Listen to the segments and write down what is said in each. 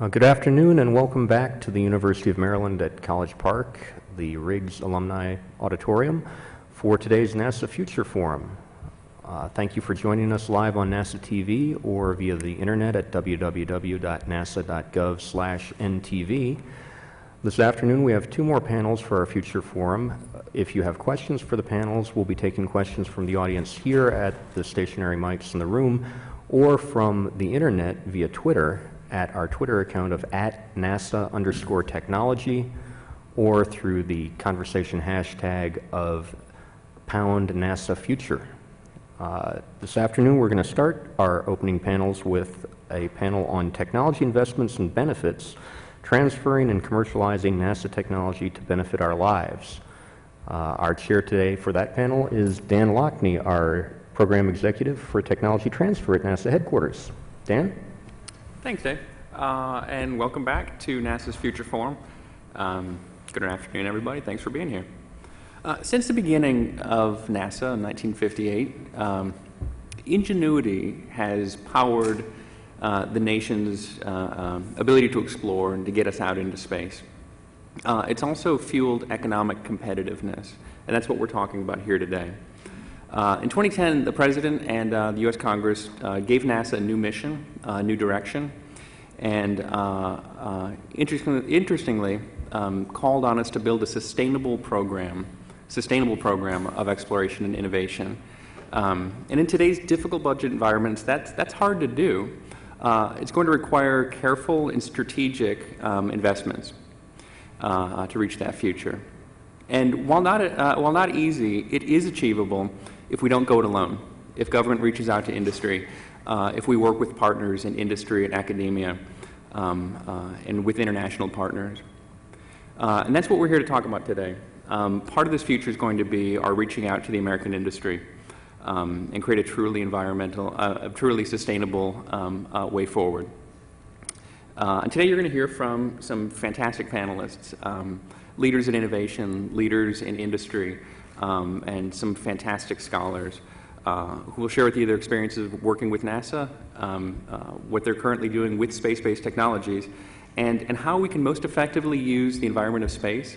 Good afternoon and welcome back to the University of Maryland at College Park, the Riggs Alumni Auditorium, for today's NASA Future Forum. Thank you for joining us live on NASA TV or via the internet at www.nasa.gov/ntv. This afternoon we have two more panels for our Future Forum. If you have questions for the panels, we'll be taking questions from the audience here at the stationary mics in the room or from the internet via Twitter at our Twitter account of @NASA_technology or through the conversation hashtag of #NASAFuture. This afternoon we're going to start our opening panels with a panel on technology investments and benefits, transferring and commercializing NASA technology to benefit our lives. Our chair today for that panel is Dan Lockney, our Program Executive for Technology Transfer at NASA headquarters. Dan? Thanks, Dave, and welcome back to NASA's Future Forum. Good afternoon, everybody. Thanks for being here. Since the beginning of NASA in 1958, ingenuity has powered the nation's ability to explore and to get us out into space. It's also fueled economic competitiveness, and that's what we're talking about here today. In 2010, the President and the U.S. Congress gave NASA a new mission, a new direction, and interestingly called on us to build a sustainable program of exploration and innovation. And in today's difficult budget environments, that's hard to do. It's going to require careful and strategic investments to reach that future. And while not easy, it is achievable if we don't go it alone, if government reaches out to industry, if we work with partners in industry and academia, and with international partners. And that's what we're here to talk about today. Part of this future is going to be our reaching out to the American industry and create a truly environmental, truly sustainable way forward. And today you're going to hear from some fantastic panelists, leaders in innovation, leaders in industry, and some fantastic scholars who will share with you their experiences of working with NASA, what they're currently doing with space-based technologies, and how we can most effectively use the environment of space,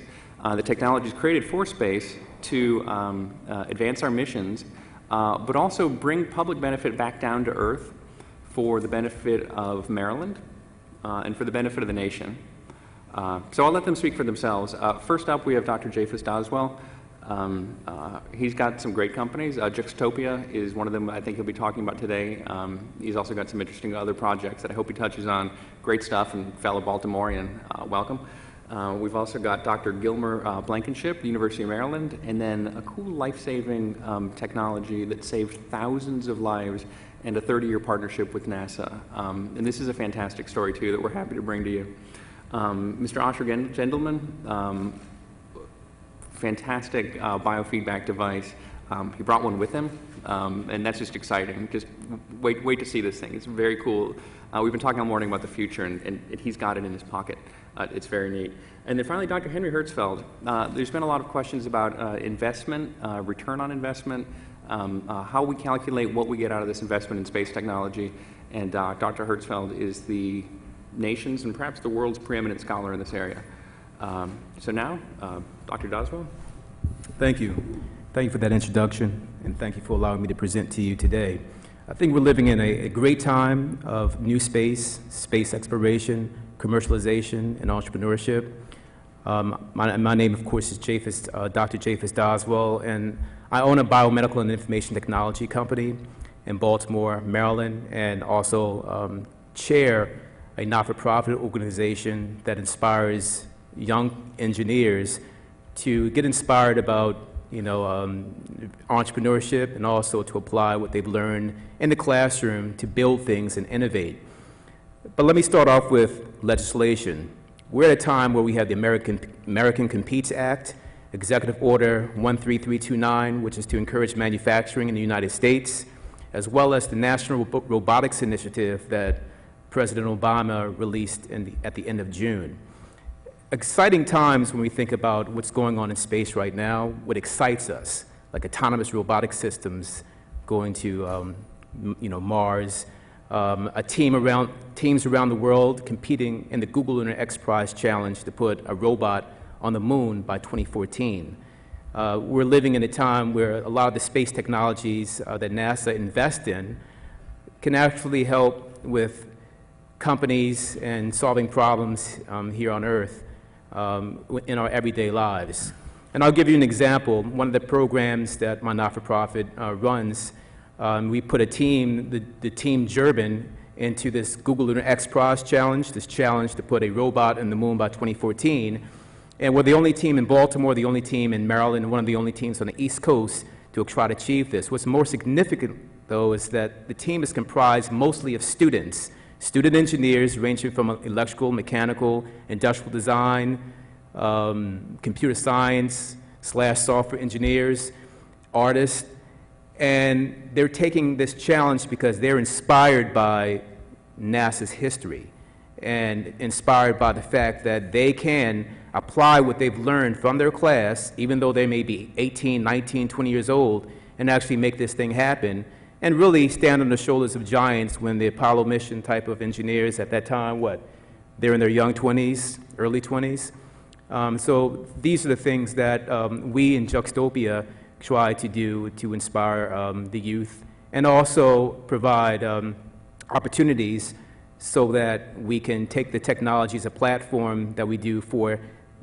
the technologies created for space, to advance our missions, but also bring public benefit back down to Earth for the benefit of Maryland and for the benefit of the nation. So I'll let them speak for themselves. First up, we have Dr. Japhus Doswell. He's got some great companies. Juxtopia is one of them I think he'll be talking about today. He's also got some interesting other projects that I hope he touches on. Great stuff, and fellow Baltimorean, welcome. We've also got Dr. Gilmer Blankenship, the University of Maryland, and then a cool life-saving technology that saved thousands of lives and a 30-year partnership with NASA. And this is a fantastic story, too, that we're happy to bring to you. Mr. Asher Gendelman, fantastic biofeedback device. He brought one with him, and that's just exciting. Just wait to see this thing. It's very cool. We've been talking all morning about the future, and he's got it in his pocket. It's very neat. And then finally, Dr. Henry Hertzfeld. There's been a lot of questions about investment, return on investment, how we calculate what we get out of this investment in space technology. And Dr. Hertzfeld is the nation's and perhaps the world's preeminent scholar in this area. So now, Dr. Doswell. Thank you. Thank you for that introduction, and thank you for allowing me to present to you today. I think we're living in a great time of new space, space exploration, commercialization, and entrepreneurship. My name, of course, is Dr. Japhus Doswell, and I own a biomedical and information technology company in Baltimore, Maryland, and also chair a not-for-profit organization that inspires young engineers to get inspired about entrepreneurship, and also to apply what they've learned in the classroom to build things and innovate. But let me start off with legislation. We're at a time where we have the American Competes Act, Executive Order 13329, which is to encourage manufacturing in the United States, as well as the National Robotics Initiative that President Obama released at the end of June. Exciting times when we think about what's going on in space right now, what excites us, like autonomous robotic systems going to Mars, Teams around the world competing in the Google Lunar X Prize Challenge to put a robot on the moon by 2014. We're living in a time where a lot of the space technologies that NASA invests in can actually help with companies and solving problems here on Earth in our everyday lives. And I'll give you an example. One of the programs that my not-for-profit runs, we put a team, the Team Gerben, into this Google Lunar X Prize Challenge, this challenge to put a robot on the moon by 2014. And we're the only team in Baltimore, the only team in Maryland, and one of the only teams on the East Coast to try to achieve this. What's more significant, though, is that the team is comprised mostly of student engineers ranging from electrical, mechanical, industrial design, computer science / software engineers, artists, and they're taking this challenge because they're inspired by NASA's history and inspired by the fact that they can apply what they've learned from their class, even though they may be 18, 19, 20 years old, and actually make this thing happen and really stand on the shoulders of giants when the Apollo mission type of engineers at that time, they're in their young 20s, early 20s. So these are the things that we in Juxtopia try to do to inspire the youth and also provide opportunities so that we can take the technology as a platform that we do for,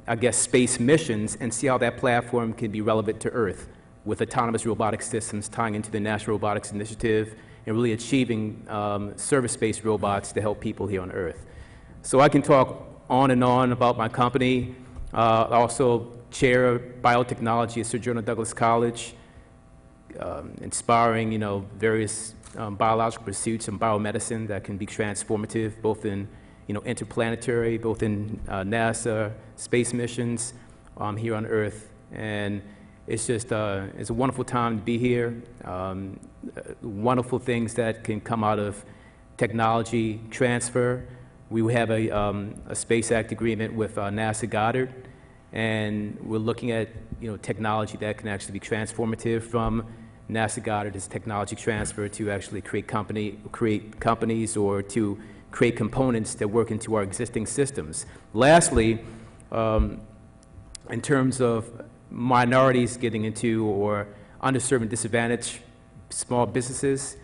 I guess, space missions and see how that platform can be relevant to Earth with autonomous robotic systems tying into the National Robotics Initiative and really achieving service-based robots to help people here on Earth. So I can talk on and on about my company. I also chair biotechnology at Sojourner Douglas College, inspiring, various biological pursuits in biomedicine that can be transformative, both in, interplanetary, both in NASA space missions here on Earth. And it's just, it's a wonderful time to be here. Wonderful things that can come out of technology transfer. We have a Space Act agreement with NASA Goddard, and we're looking at technology that can actually be transformative from NASA Goddard as technology transfer to actually create companies or to create components that work into our existing systems. Lastly, in terms of minorities getting into or underserved and disadvantaged small businesses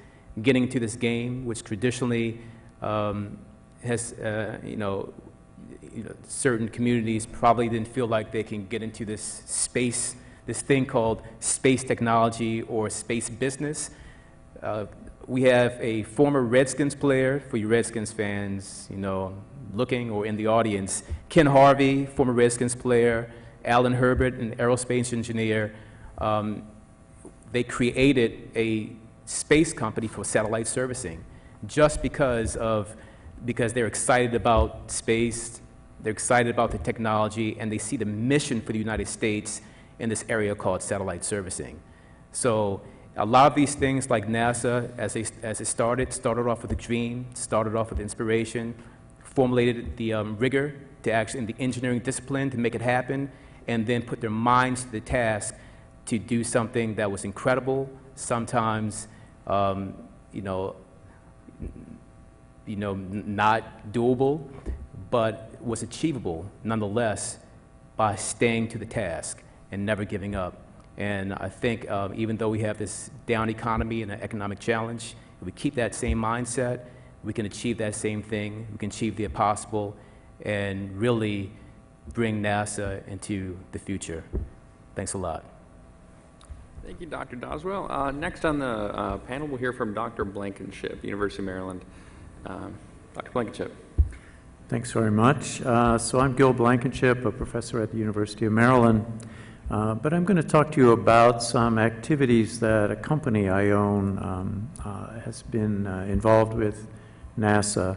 getting into this game, which traditionally has, certain communities probably didn't feel like they can get into this space, this thing called space technology or space business. We have a former Redskins player, for you Redskins fans, looking or in the audience, Ken Harvey, former Redskins player, Alan Herbert, an aerospace engineer. They created a space company for satellite servicing just because they're excited about space, they're excited about the technology, and they see the mission for the United States in this area called satellite servicing. So a lot of these things, like NASA, as it started off with a dream, started off with inspiration, formulated the rigor to actually in the engineering discipline to make it happen, and then put their minds to the task to do something that was incredible, sometimes, not doable, but was achievable nonetheless by staying to the task and never giving up. And I think even though we have this down economy and an economic challenge, if we keep that same mindset, we can achieve that same thing. We can achieve the impossible and really bring NASA into the future. Thanks a lot. Thank you, Dr. Doswell. Next on the panel, we'll hear from Dr. Blankenship, University of Maryland. Dr. Blankenship. Thanks very much. So I'm Gil Blankenship, a professor at the University of Maryland. But I'm going to talk to you about some activities that a company I own has been involved with NASA.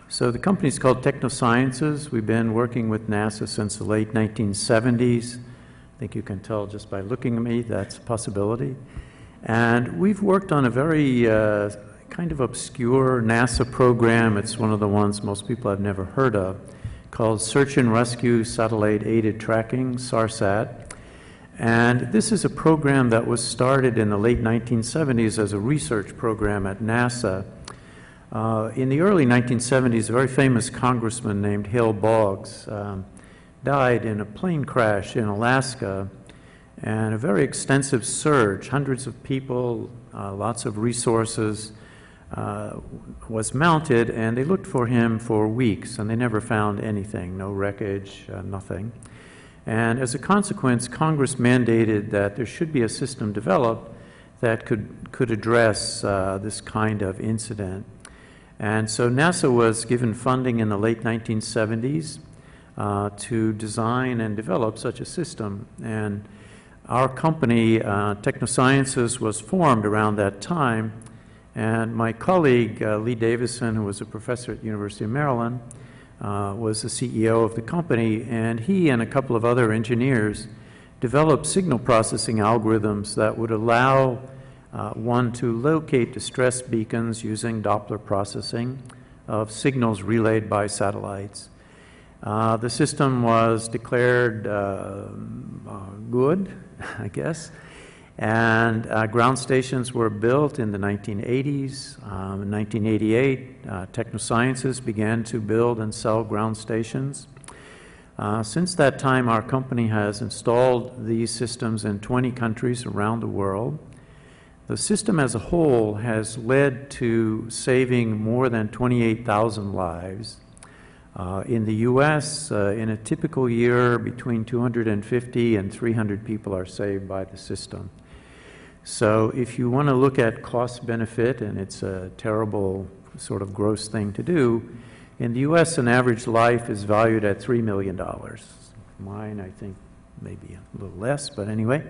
So the company is called Technosciences. We've been working with NASA since the late 1970s. I think you can tell just by looking at me that's a possibility. And we've worked on a very kind of obscure NASA program. It's one of the ones most people have never heard of, called Search and Rescue Satellite Aided Tracking, SARSAT. And this is a program that was started in the late 1970s as a research program at NASA. In the early 1970s, a very famous congressman named Hale Boggs died in a plane crash in Alaska, and a very extensive search, hundreds of people, lots of resources, was mounted, and they looked for him for weeks, and they never found anything, no wreckage, nothing. And as a consequence, Congress mandated that there should be a system developed that could address this kind of incident. And so NASA was given funding in the late 1970s to design and develop such a system. And our company, Technosciences, was formed around that time. And my colleague, Lee Davison, who was a professor at the University of Maryland, was the CEO of the company, and he and a couple of other engineers developed signal processing algorithms that would allow one to locate distress beacons using Doppler processing of signals relayed by satellites. The system was declared good, I guess, and ground stations were built in the 1980s. In 1988, Technosciences began to build and sell ground stations. Since that time, our company has installed these systems in 20 countries around the world. The system as a whole has led to saving more than 28,000 lives. In the U.S., in a typical year, between 250 and 300 people are saved by the system. So if you want to look at cost-benefit, and it's a terrible sort of gross thing to do, in the U.S. an average life is valued at $3 million. Mine, I think, maybe a little less, but anyway.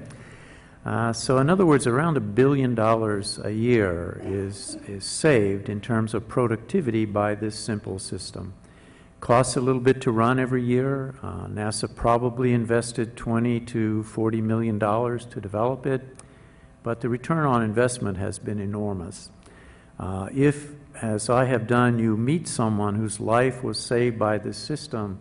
So in other words, around $1 billion a year is saved in terms of productivity by this simple system. Costs a little bit to run every year. NASA probably invested $20 to $40 million to develop it, but the return on investment has been enormous. If, as I have done, you meet someone whose life was saved by this system,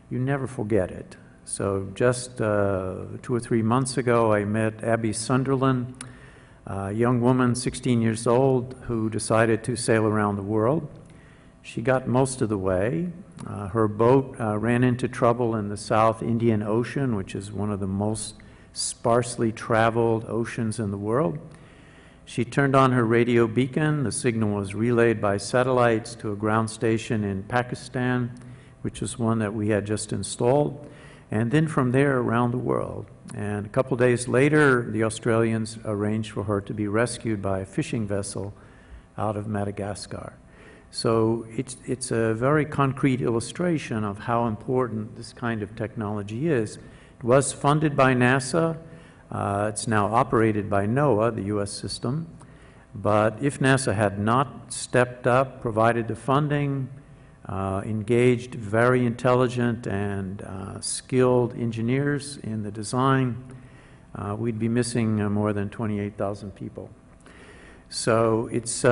you never forget it. So just 2 or 3 months ago, I met Abby Sunderland, a young woman, 16 years old, who decided to sail around the world. She got most of the way. Her boat ran into trouble in the South Indian Ocean, which is one of the most sparsely traveled oceans in the world. She turned on her radio beacon. The signal was relayed by satellites to a ground station in Pakistan, which is one that we had just installed, and then from there around the world. And a couple days later, the Australians arranged for her to be rescued by a fishing vessel out of Madagascar. So it's a very concrete illustration of how important this kind of technology is. It was funded by NASA. It's now operated by NOAA, the U.S. system. But if NASA had not stepped up, provided the funding, engaged very intelligent and skilled engineers in the design, we'd be missing more than 28,000 people. So it's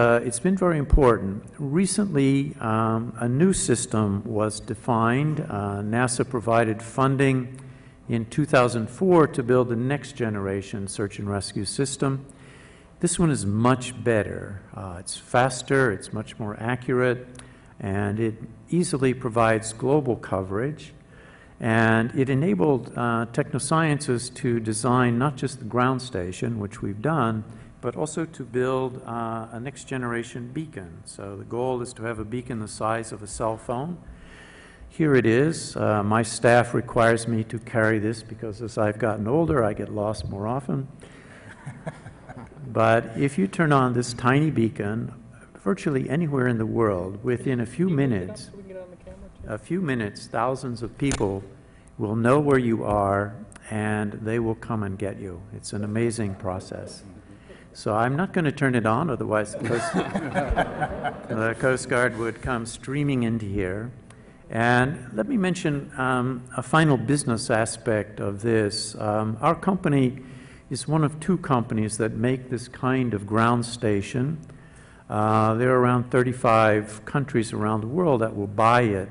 been very important. Recently, a new system was defined. NASA provided funding in 2004 to build the next generation search and rescue system. This one is much better. It's faster, it's much more accurate, and it easily provides global coverage. And it enabled Technosciences to design not just the ground station, which we've done, but also to build a next generation beacon. So the goal is to have a beacon the size of a cell phone. Here it is. My staff requires me to carry this because as I've gotten older, I get lost more often. But if you turn on this tiny beacon, virtually anywhere in the world, within a few minutes, thousands of people will know where you are and they will come and get you. It's an amazing process. So I'm not going to turn it on, otherwise the Coast Guard would come streaming into here. And let me mention a final business aspect of this. Our company is one of 2 companies that make this kind of ground station. There are around 35 countries around the world that will buy it.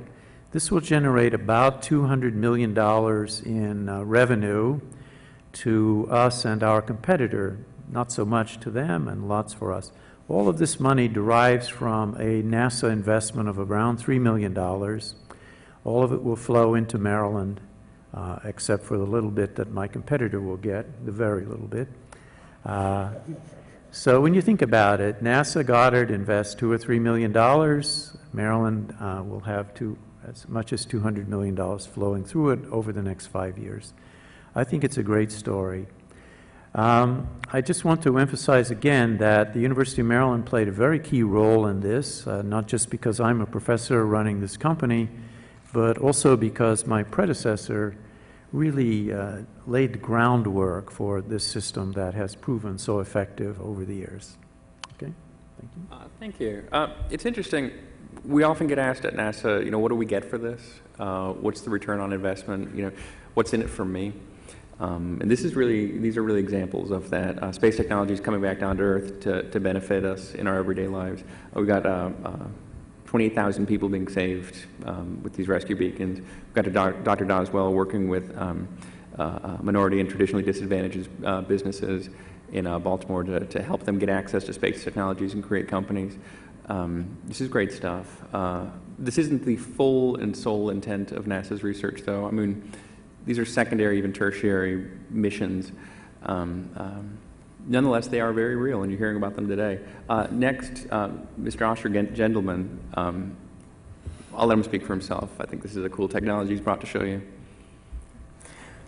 This will generate about $200 million in revenue to us and our competitor. Not so much to them and lots for us. All of this money derives from a NASA investment of around $3 million. All of it will flow into Maryland, except for the little bit that my competitor will get, the very little bit. So when you think about it, NASA Goddard invests $2 or $3 million. Maryland will have as much as $200 million flowing through it over the next 5 years. I think it's a great story. I just want to emphasize again that the University of Maryland played a very key role in this, not just because I'm a professor running this company, but also because my predecessor really laid the groundwork for this system that has proven so effective over the years. Okay, thank you. Thank you. It's interesting. We often get asked at NASA, you know, what do we get for this? What's the return on investment? You know, what's in it for me? And these are really examples of that. Space technology is coming back down to Earth to benefit us in our everyday lives. We've got 28,000 people being saved with these rescue beacons. We've got Dr. Doswell working with minority and traditionally disadvantaged businesses in Baltimore to help them get access to space technologies and create companies. This is great stuff. This isn't the full and sole intent of NASA's research, though. I mean, these are secondary, even tertiary missions. Nonetheless, they are very real, and you're hearing about them today. Next, Mr. Osher Gendelman. I'll let him speak for himself. I think this is a cool technology he's brought to show you.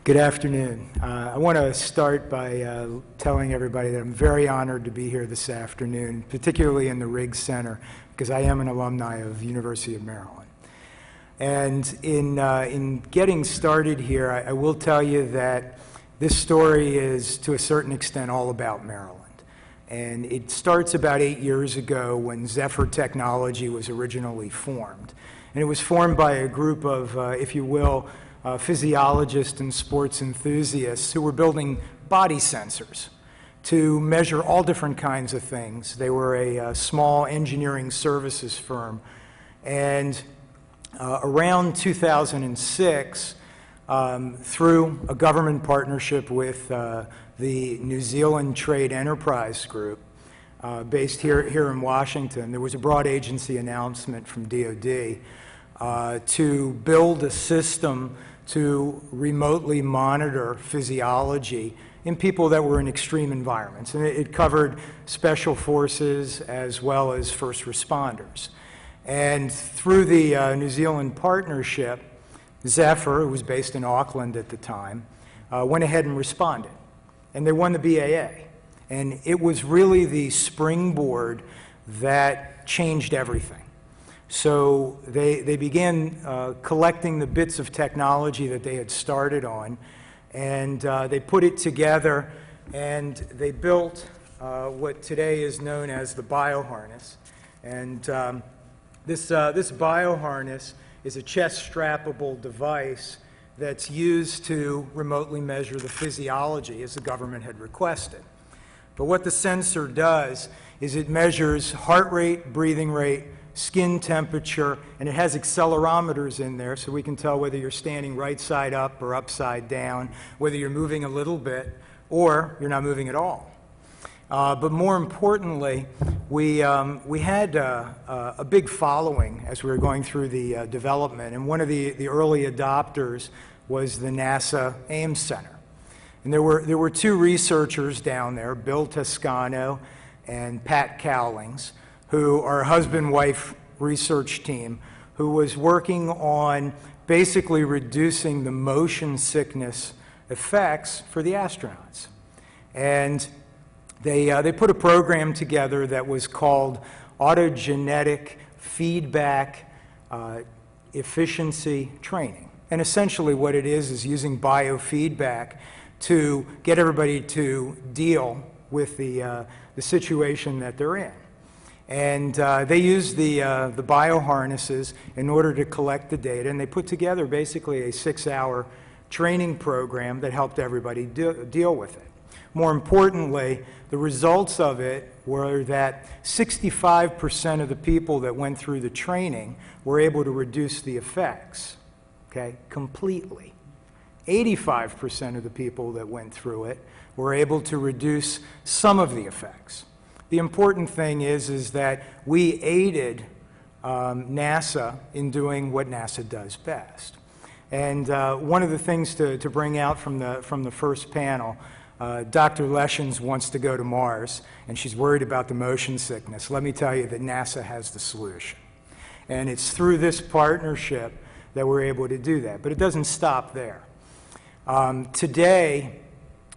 Good afternoon. I want to start by telling everybody that I'm very honored to be here this afternoon, particularly in the Riggs Center, because I am an alumni of University of Maryland. And in getting started here, I will tell you that this story is, to a certain extent, all about Maryland. And it starts about 8 years ago when Zephyr Technology was originally formed. And it was formed by a group of, if you will, physiologists and sports enthusiasts who were building body sensors to measure all different kinds of things. They were a small engineering services firm. And around 2006, through a government partnership with the New Zealand Trade Enterprise Group, based here in Washington, there was a broad agency announcement from DoD to build a system to remotely monitor physiology in people that were in extreme environments. And it covered special forces as well as first responders. And through the New Zealand partnership, Zephyr, who was based in Auckland at the time, went ahead and responded. And they won the BAA. And it was really the springboard that changed everything. So they began collecting the bits of technology that they had started on, and they put it together, and they built what today is known as the bioharness. And this bioharness is a chest-strappable device that's used to remotely measure the physiology as the government had requested. But what the sensor does is it measures heart rate, breathing rate, skin temperature, and it has accelerometers in there so we can tell whether you're standing right side up or upside down, whether you're moving a little bit or you're not moving at all. But more importantly, we had a big following as we were going through the development, and one of the early adopters was the NASA Ames Center. And there were two researchers down there, Bill Toscano and Pat Cowlings, who are a husband-wife research team who was working on basically reducing the motion sickness effects for the astronauts. And they put a program together that was called Autogenetic Feedback Efficiency Training. And essentially what it is using biofeedback to get everybody to deal with the situation that they're in. And they used the bioharnesses in order to collect the data, and they put together basically a 6-hour training program that helped everybody deal with it. More importantly, the results of it were that 65% of the people that went through the training were able to reduce the effects, okay, completely. 85% of the people that went through it were able to reduce some of the effects. The important thing is that we aided NASA in doing what NASA does best. And one of the things to bring out from the first panel, Dr. Leshens wants to go to Mars, and she's worried about the motion sickness. Let me tell you that NASA has the solution. And it's through this partnership that we're able to do that. But it doesn't stop there. Today,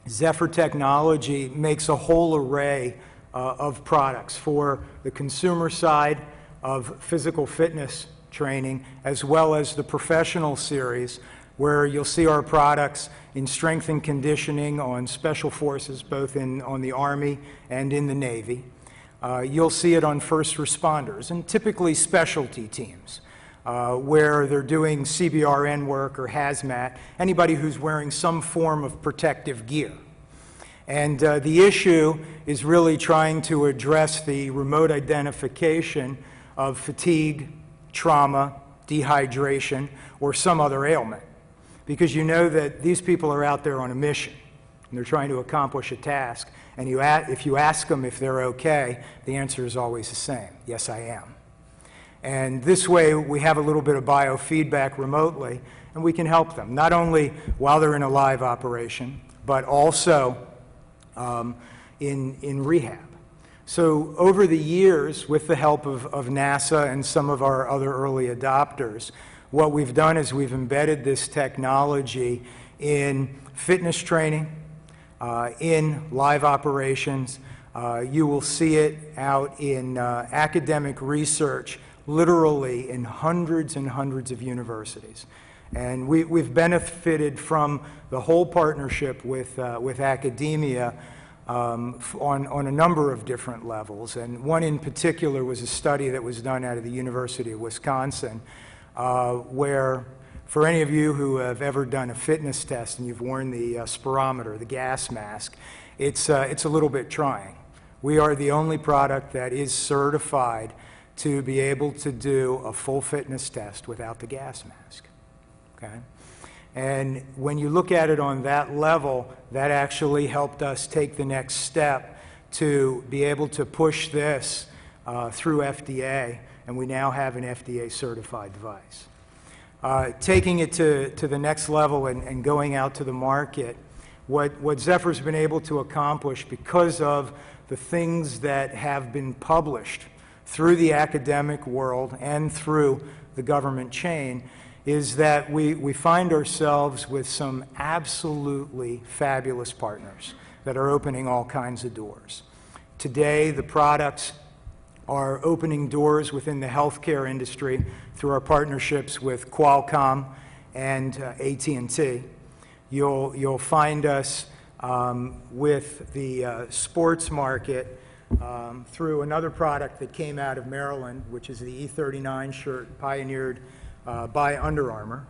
Zephyr Technology makes a whole array of products for the consumer side of physical fitness training, as well as the professional series, where you'll see our products in strength and conditioning on special forces, both on the Army and in the Navy. You'll see it on first responders, and typically specialty teams, where they're doing CBRN work or hazmat, anybody who's wearing some form of protective gear. And the issue is really trying to address the remote identification of fatigue, trauma, dehydration, or some other ailment. Because you know that these people are out there on a mission, and they're trying to accomplish a task, and if you ask them if they're okay, the answer is always the same: yes, I am. And this way, we have a little bit of biofeedback remotely, and we can help them, not only while they're in a live operation, but also in rehab. So over the years, with the help of NASA and some of our other early adopters, what we've done is we've embedded this technology in fitness training, in live operations. You will see it out in academic research, literally in hundreds and hundreds of universities. And we've benefited from the whole partnership with academia on a number of different levels. And one in particular was a study that was done out of the University of Wisconsin, where, for any of you who have ever done a fitness test and you've worn the spirometer, the gas mask, it's a little bit trying. We are the only product that is certified to be able to do a full fitness test without the gas mask. Okay? And when you look at it on that level, that actually helped us take the next step to be able to push this through FDA, and we now have an FDA-certified device. Taking it to the next level and going out to the market, what Zephyr's been able to accomplish because of the things that have been published through the academic world and through the government chain is that we find ourselves with some absolutely fabulous partners that are opening all kinds of doors. Today, the products are opening doors within the healthcare industry through our partnerships with Qualcomm and AT&T. You'll find us with the sports market through another product that came out of Maryland, which is the E39 shirt pioneered by Under Armour.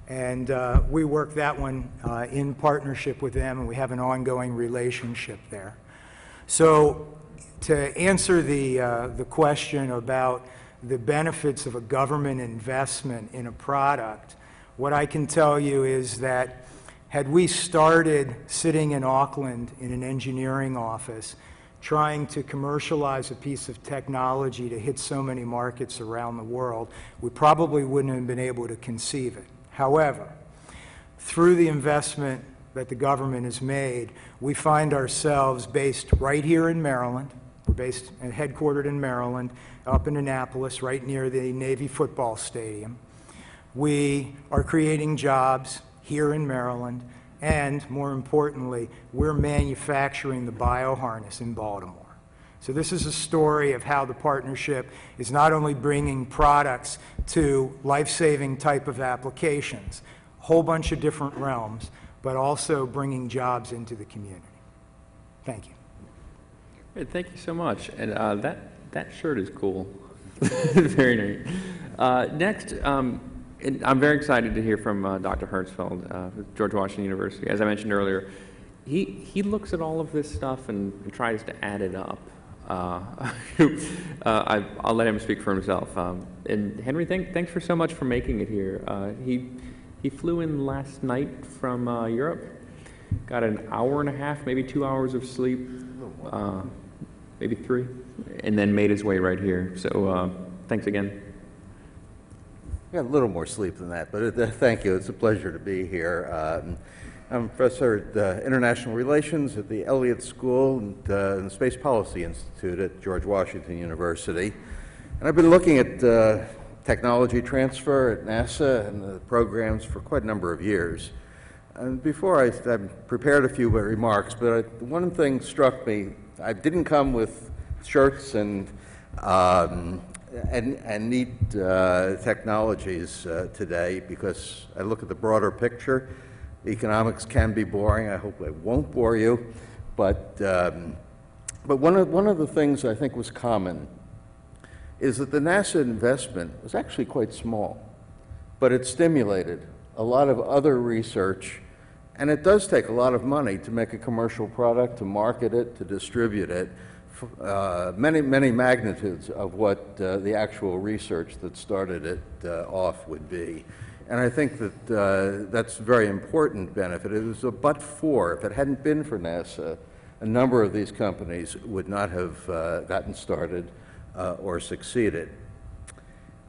And we work that one in partnership with them, and we have an ongoing relationship there. So to answer the question about the benefits of a government investment in a product, what I can tell you is that had we started sitting in Auckland in an engineering office trying to commercialize a piece of technology to hit so many markets around the world, we probably wouldn't have been able to conceive it. However, through the investment that the government has made, we find ourselves based right here in Maryland. We're based and headquartered in Maryland, up in Annapolis, right near the Navy football stadium. We are creating jobs here in Maryland, and more importantly, we're manufacturing the bioharness in Baltimore. So this is a story of how the partnership is not only bringing products to life-saving type of applications, a whole bunch of different realms, but also bringing jobs into the community. Thank you. Great, thank you so much. And that shirt is cool. Very nice. Next, and I'm very excited to hear from Dr. Hertzfeld, George Washington University. As I mentioned earlier, he looks at all of this stuff and tries to add it up. I'll let him speak for himself. And Henry, thanks for so much for making it here. He flew in last night from Europe, got an hour and a half, maybe 2 hours of sleep. maybe 3, and then made his way right here. So thanks again. I got a little more sleep than that, but thank you. It's a pleasure to be here. I'm a professor at International Relations at the Elliott School and the Space Policy Institute at George Washington University. And I've been looking at technology transfer at NASA and the programs for quite a number of years. And before I prepared a few remarks, but one thing struck me. I didn't come with shirts and neat technologies today, because I look at the broader picture. Economics can be boring. I hope I won't bore you, but one of the things I think was common is that the NASA investment was actually quite small, but it stimulated a lot of other research, and it does take a lot of money to make a commercial product, to market it, to distribute it. Many magnitudes of what the actual research that started it off would be. And I think that that's a very important benefit. It was a but-for. If it hadn't been for NASA, a number of these companies would not have gotten started or succeeded.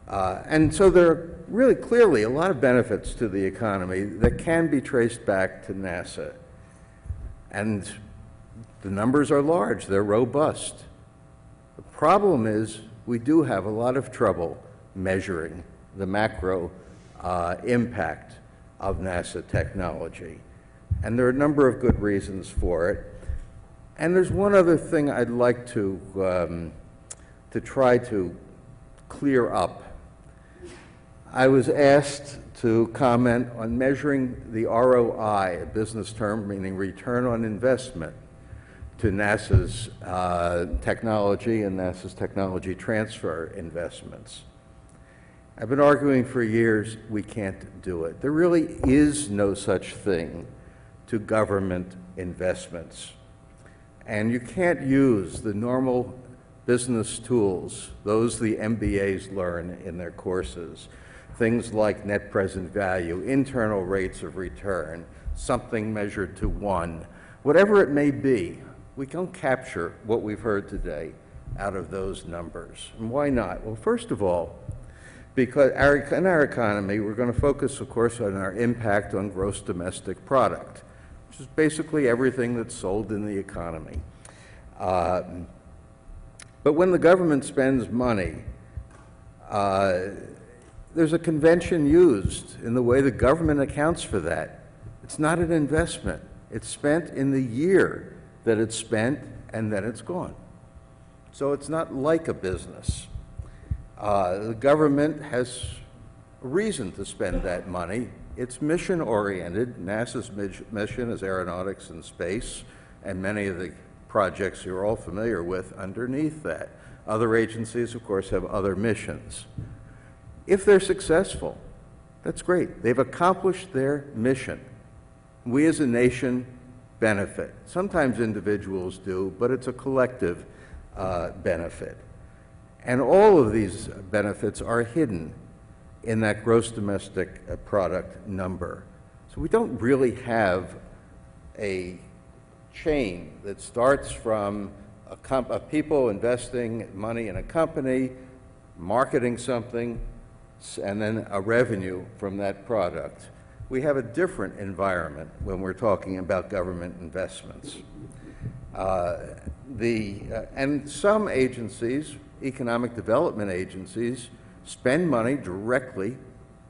And so there are really clearly a lot of benefits to the economy that can be traced back to NASA. And the numbers are large, they're robust. The problem is we do have a lot of trouble measuring the macro impact of NASA technology. And there are a number of good reasons for it. And there's one other thing I'd like to try to clear up. I was asked to comment on measuring the ROI, a business term meaning return on investment, to NASA's technology and NASA's technology transfer investments. I've been arguing for years we can't do it. There really is no such thing to government investments. And you can't use the normal business tools, those the MBAs learn in their courses, things like net present value, internal rates of return, something measured to 1, whatever it may be. We don't capture what we've heard today out of those numbers. And why not? Well, first of all, because in our economy, we're going to focus, of course, on our impact on gross domestic product, which is basically everything that's sold in the economy. But when the government spends money, there's a convention used in the way the government accounts for that. It's not an investment. It's spent in the year that it's spent, and then it's gone. So it's not like a business. The government has a reason to spend that money. It's mission-oriented. NASA's mission is aeronautics and space, and many of the projects you're all familiar with underneath that. Other agencies, of course, have other missions. If they're successful, that's great. They've accomplished their mission. We as a nation benefit. Sometimes individuals do, but it's a collective benefit. And all of these benefits are hidden in that gross domestic product number. So we don't really have a chain that starts from people investing money in a company, marketing something, and then a revenue from that product. We have a different environment when we're talking about government investments. And some agencies, economic development agencies, spend money directly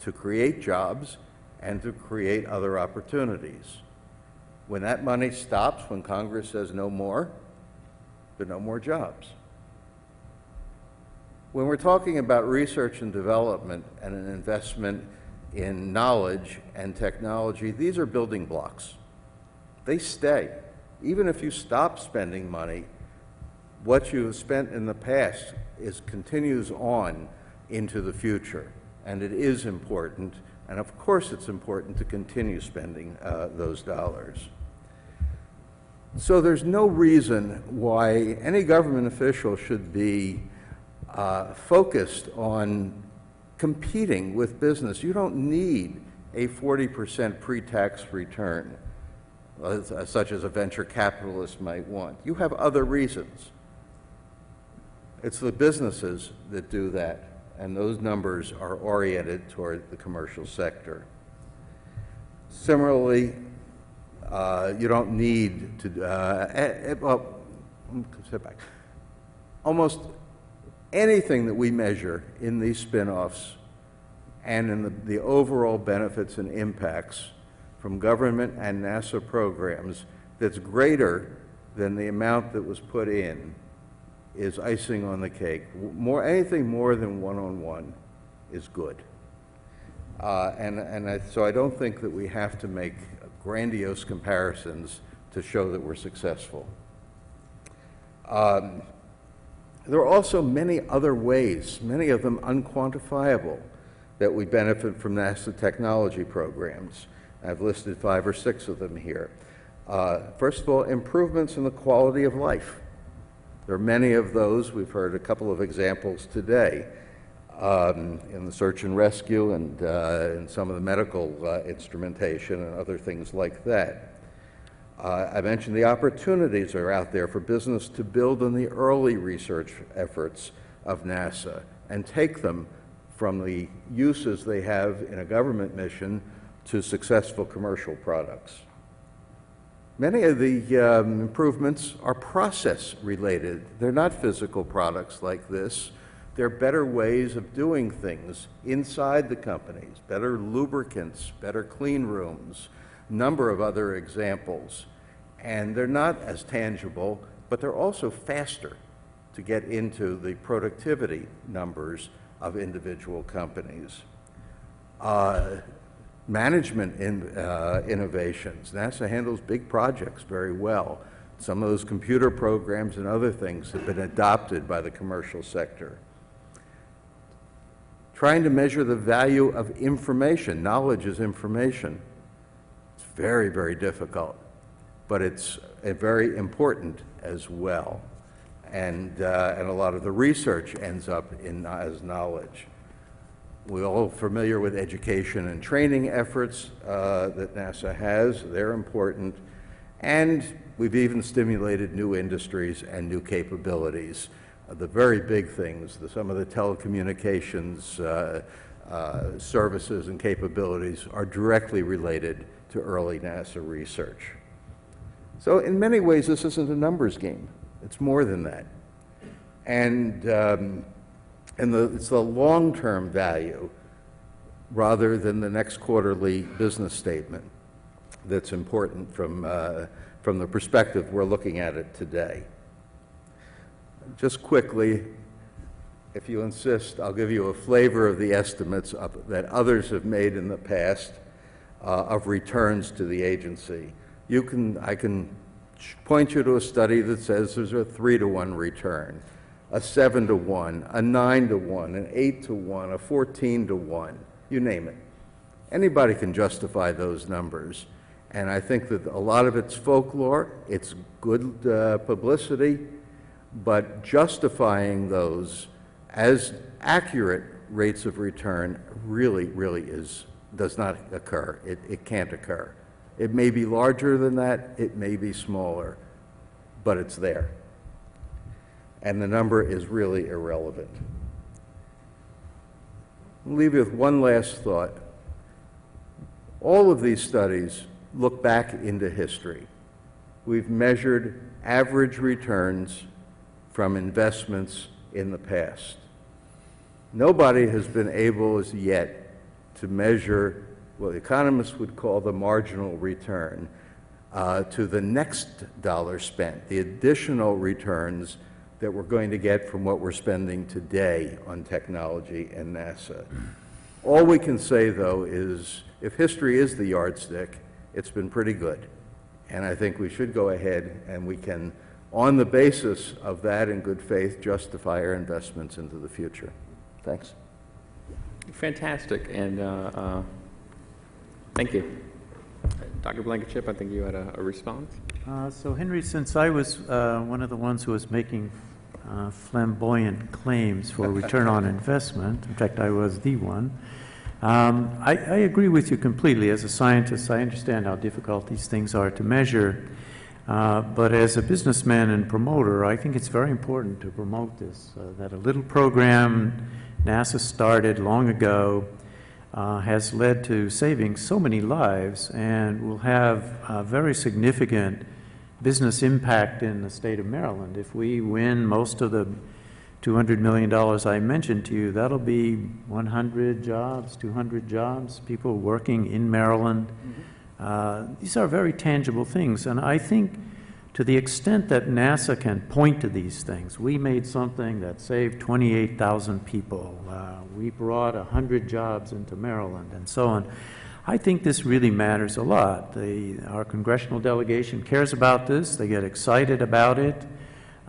to create jobs and to create other opportunities. When that money stops, when Congress says no more, there are no more jobs. When we're talking about research and development and an investment in knowledge and technology, these are building blocks. They stay. Even if you stop spending money, what you have spent in the past continues on into the future, and it is important, and of course it's important to continue spending those dollars. So there's no reason why any government official should be focused on competing with business. You don't need a 40% pre-tax return, such as a venture capitalist might want. You have other reasons. It's the businesses that do that, and those numbers are oriented toward the commercial sector. Similarly, you don't need to, well, step back. Almost anything that we measure in these spin-offs and in the overall benefits and impacts from government and NASA programs that's greater than the amount that was put in is icing on the cake. Anything more than one-on-one is good. So I don't think that we have to make grandiose comparisons to show that we're successful. There are also many other ways, many of them unquantifiable, that we benefit from NASA technology programs. I've listed 5 or 6 of them here. First of all, improvements in the quality of life. There are many of those. We've heard a couple of examples today in the search and rescue and in some of the medical instrumentation and other things like that. I mentioned the opportunities are out there for business to build on the early research efforts of NASA and take them from the uses they have in a government mission to successful commercial products. Many of the improvements are process-related. They're not physical products like this. They're better ways of doing things inside the companies, better lubricants, better clean rooms, number of other examples. And they're not as tangible, but they're also faster to get into the productivity numbers of individual companies. Management innovations. NASA handles big projects very well. Some of those computer programs and other things have been adopted by the commercial sector. Trying to measure the value of information. Knowledge is information. It's very, very difficult, but it's very important as well. And a lot of the research ends up as knowledge. We're all familiar with education and training efforts that NASA has. They're important. And we've even stimulated new industries and new capabilities. The very big things, some of the telecommunications services and capabilities are directly related to early NASA research. So in many ways, this isn't a numbers game. It's more than that. And it's the long-term value rather than the next quarterly business statement that's important from the perspective we're looking at it today. Just quickly, if you insist, I'll give you a flavor of the estimates that others have made in the past of returns to the agency. I can point you to a study that says there's a 3-to-1 return, a 7-to-1, a 9-to-1, an 8-to-1, a 14-to-1, you name it. Anybody can justify those numbers. And I think that a lot of it's folklore, it's good publicity, but justifying those as accurate rates of return really does not occur. It can't occur. It may be larger than that, it may be smaller, but it's there. And the number is really irrelevant. I'll leave you with one last thought. All of these studies look back into history. We've measured average returns from investments in the past. Nobody has been able as yet to measure what economists would call the marginal return to the next dollar spent, the additional returns that we're going to get from what we're spending today on technology and NASA. All we can say, though, is if history is the yardstick, it's been pretty good. And I think we should go ahead and we can, on the basis of that in good faith, justify our investments into the future. Thanks. Fantastic, and thank you. Dr. Blankenship, I think you had a response. So Henry, since I was one of the ones who was making flamboyant claims for return on investment, in fact, I was the one, I agree with you completely. As a scientist, I understand how difficult these things are to measure. But as a businessman and promoter, I think it's very important to promote this, that a little program NASA started long ago has led to saving so many lives and will have a very significant business impact in the state of Maryland. If we win most of the $200 million I mentioned to you, that'll be 100 jobs, 200 jobs, people working in Maryland. These are very tangible things, and I think to the extent that NASA can point to these things, we made something that saved 28,000 people, we brought 100 jobs into Maryland, and so on. I think this really matters a lot. Our congressional delegation cares about this, they get excited about it.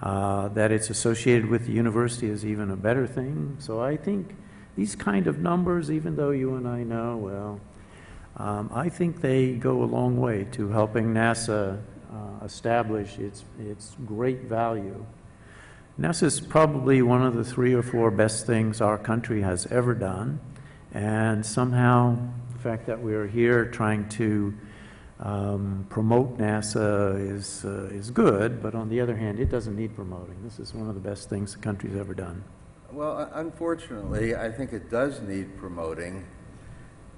That it's associated with the university is even a better thing. So I think these kind of numbers, even though you and I know, well, I think they go a long way to helping NASA establish its great value. NASA is probably one of the 3 or 4 best things our country has ever done, and somehow the fact that we're here trying to promote NASA is good, but on the other hand, it doesn't need promoting. This is one of the best things the country's ever done. Well, unfortunately, I think it does need promoting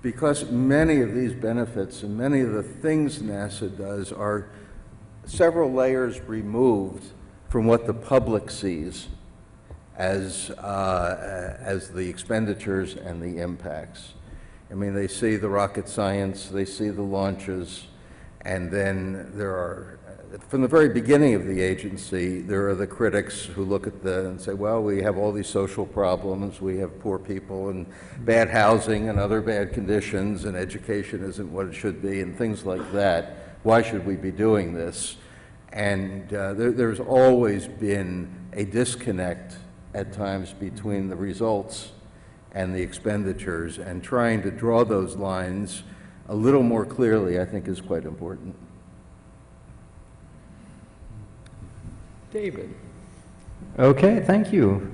because many of these benefits and many of the things NASA does are several layers removed from what the public sees as the expenditures and the impacts. I mean, they see the rocket science, they see the launches, and then there are, from the very beginning of the agency, there are the critics who look at and say, well, we have all these social problems, we have poor people and bad housing and other bad conditions, and education isn't what it should be, and things like that. Why should we be doing this? And there's always been a disconnect at times between the results and the expenditures, and trying to draw those lines a little more clearly, I think, is quite important. David. Okay, thank you.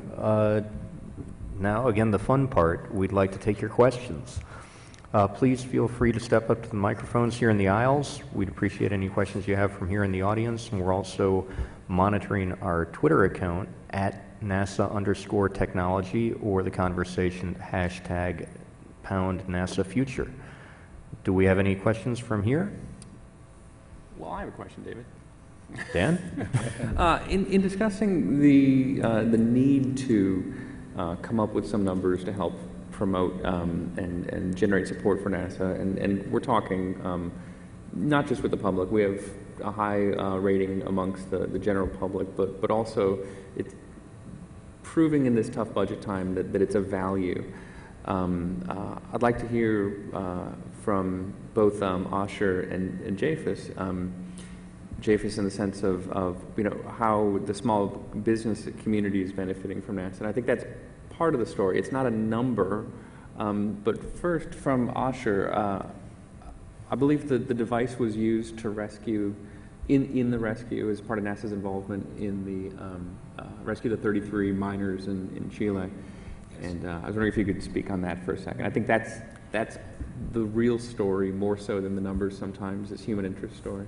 Now, again, the fun part, we'd like to take your questions. Please feel free to step up to the microphones here in the aisles. We'd appreciate any questions you have from here in the audience, and we're also monitoring our Twitter account at NASA_technology or the conversation #NASAfuture. Do we have any questions from here? Well, I have a question, David. Dan? In discussing the need to come up with some numbers to help promote and generate support for NASA, and we're talking not just with the public. We have a high rating amongst the general public, but also it's proving in this tough budget time that it's a value. I'd like to hear from both Asher and Japhus. Japhus in the sense of how the small business community is benefiting from NASA, and I think that's part of the story. It's not a number, but first from Asher, I believe the device was used to rescue, in the rescue as part of NASA's involvement in the rescue the 33 miners in Chile. And I was wondering if you could speak on that for a second. I think that's the real story, more so than the numbers sometimes, this human interest story.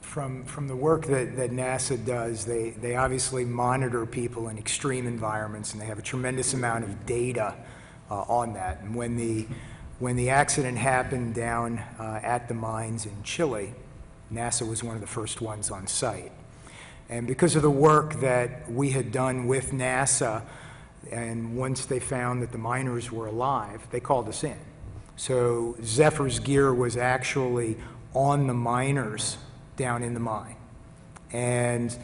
From the work that NASA does, they obviously monitor people in extreme environments, and they have a tremendous amount of data on that. And when the accident happened down at the mines in Chile, NASA was one of the first ones on site. And because of the work that we had done with NASA, and once they found that the miners were alive, they called us in. So Zephyr's gear was actually on the miners down in the mine. And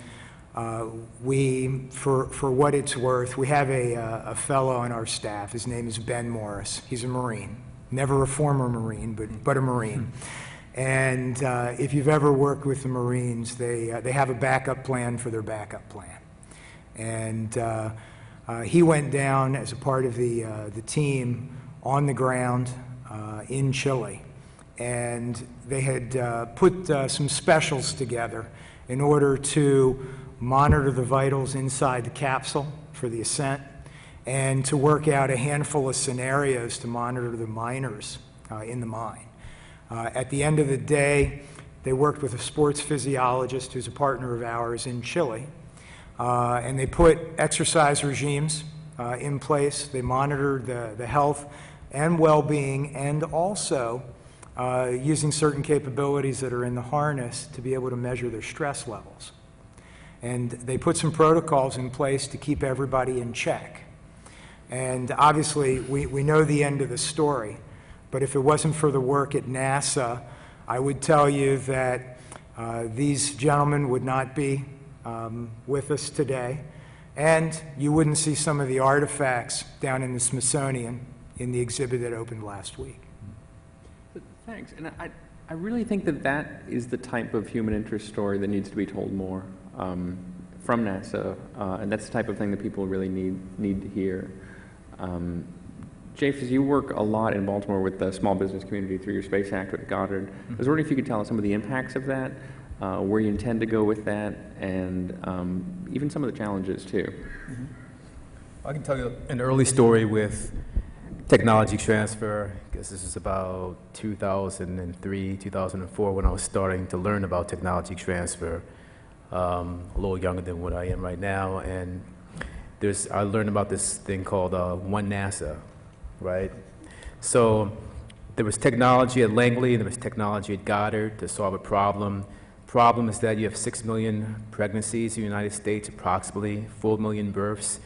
we, for what it's worth, we have a fellow on our staff. His name is Ben Morris. He's a Marine. Never a former Marine, but a Marine. And if you've ever worked with the Marines, they have a backup plan for their backup plan. And he went down as a part of the team on the ground in Chile. And they had put some specials together in order to monitor the vitals inside the capsule for the ascent, and to work out a handful of scenarios to monitor the miners in the mine. At the end of the day, They worked with a sports physiologist who's a partner of ours in Chile, and they put exercise regimes in place. They monitored the health and well-being, and also using certain capabilities that are in the harness to be able to measure their stress levels. And they put some protocols in place to keep everybody in check. And obviously, we know the end of the story, but if it wasn't for the work at NASA, I would tell you that these gentlemen would not be with us today, and you wouldn't see some of the artifacts down in the Smithsonian in the exhibit that opened last week. Thanks. And I really think that that is the type of human interest story that needs to be told more from NASA, and that's the type of thing that people really need to hear. James, you work a lot in Baltimore with the small business community through your Space Act at Goddard. I was wondering if you could tell us some of the impacts of that, where you intend to go with that, and even some of the challenges, too. I can tell you an early story with technology transfer. I guess this is about 2003, 2004, when I was starting to learn about technology transfer, a little younger than what I am right now. And I learned about this thing called One NASA, right? So there was technology at Langley, and there was technology at Goddard to solve a problem. Problem is that you have 6 million pregnancies in the United States, approximately 4 million births,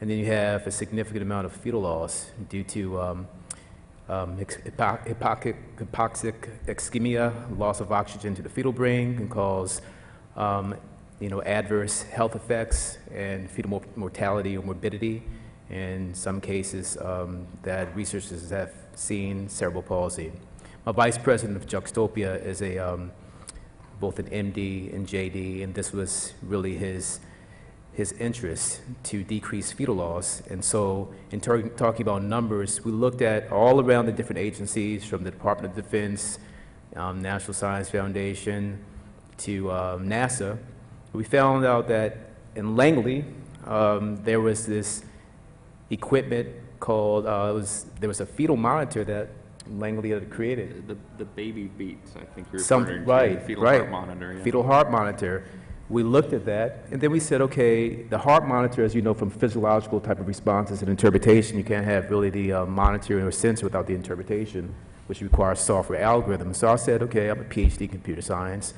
and then you have a significant amount of fetal loss due to hypoxic ischemia, loss of oxygen to the fetal brain, can cause adverse health effects and fetal mortality or morbidity. In some cases that researchers have seen, cerebral palsy. My vice president of Juxtopia is both an MD and JD, and this was really his interest to decrease fetal loss. And so in talking about numbers, we looked at all around the different agencies, from the Department of Defense, National Science Foundation, to NASA. We found out that in Langley, there was this equipment called, there was a fetal monitor that Langley had created. The baby beats, I think you're referring to. Right, fetal right. heart monitor. Yeah. Fetal heart monitor. We looked at that, and then we said, okay, the heart monitor, as you know from physiological type of responses and interpretation, you can't have really the monitor or sensor without the interpretation, which requires software algorithms. So I said, okay, I'm a PhD in computer science.